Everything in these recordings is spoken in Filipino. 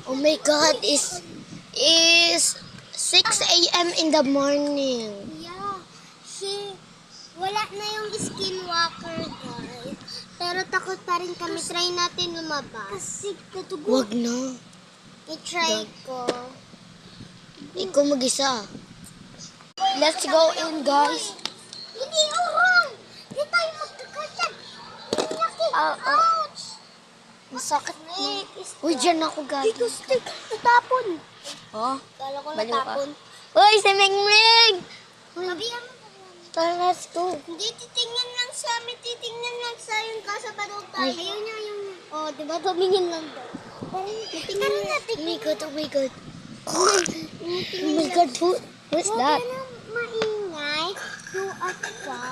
Oh my God, is 6 a.m. in the morning. Yeah. Wala na yung skinwalker, guys. Pero takot pa rin kami. Try natin lumabas. Kasi katugo. Wag na. I-try ko. Ikaw mag-isa. Let's go in, guys. Hindi, urong! Hindi tayo magkakasya. Ouch! Masakit na. Uy, dyan ako galing. Dito, stick. Natapon. Oh, Kala ko baliw ka. natapon. Uy, si Mingming! Sabihan mo. Tara, let's go. Hindi, titingnan lang sa amin. Titingnan lang sa yung kasabarog tayo. Ayaw niya, ayaw niya. Oh, di ba? Tumingin lang daw. Tara na, Oh my God, oh my God. Oh my God, who's that? Huwag ka na maingay. Yung asa.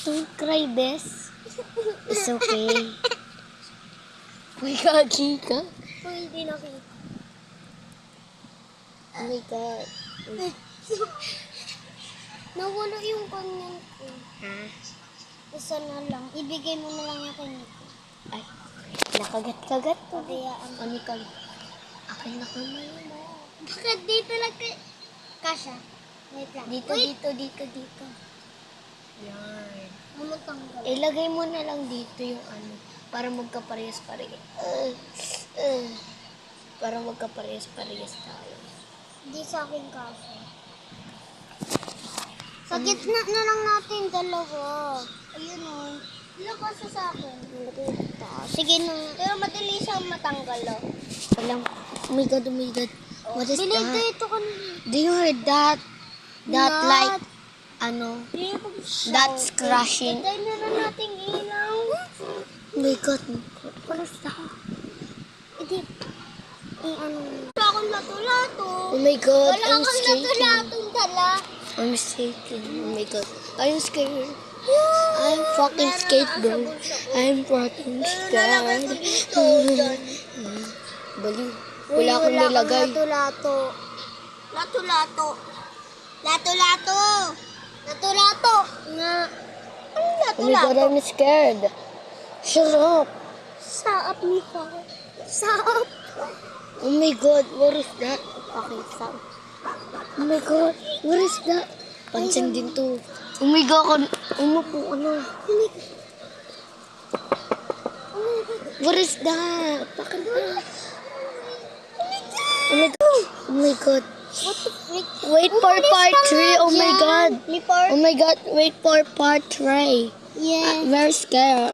Don't cry, Bess. It's okay. Uy, kagi ka. Kung hindi nakita. Oh my God. Nawala yung kanyan ko. Ha? Isa na lang. Ibigay mo na lang yung kanyan ko. Ay, nakagat-kagat to. Pagayaan mo. Ano ka? Akin na kamay mo. Bakit dito lang kasha? Wait lang. Dito, Wait. dito. Yan. Ano tanggal? Ilagay mo na lang dito yung ano. Para magkaparehas-parehas. Para magkaparehas-parehas tayo. Hindi sa akin kasha. Sa gitna na lang natin dalawa. Ayun o. Ilang kasha sa akin? Sige na. Pero madali siyang matanggal o. Walang, oh my God, oh my God. What is Bilito that? ito kanina. Do you hear that? That Not. like, ano, that's crashing. Patay na lang natin ilaw. Oh my God. What is that? Hindi. Ano. Wala akong lato-lato. Oh my God, Wala I'm akong shaking. lato-latong dala. I'm shaking. Oh my God. I'm scared. I'm fucking scared, bro. I'm fucking scared. Baliw. Wala akong nilagay. Lato-lato. Lato-lato. Lato-lato. Lato-lato. Nga. Ano Oh my God, lato-lato? I'm scared. Shut up. Saap ni pa. Saap. Oh my God, what is that? Okay, stop. Oh my God, what is that? Pansin din to. Oh my God, umupo ka na. What is that? Bakit ba? Oh my God. Oh my God. What the frick? Wait for part 3. Oh my God. Ni part? Oh my God, wait for part 3. Yeah. I'm very scared.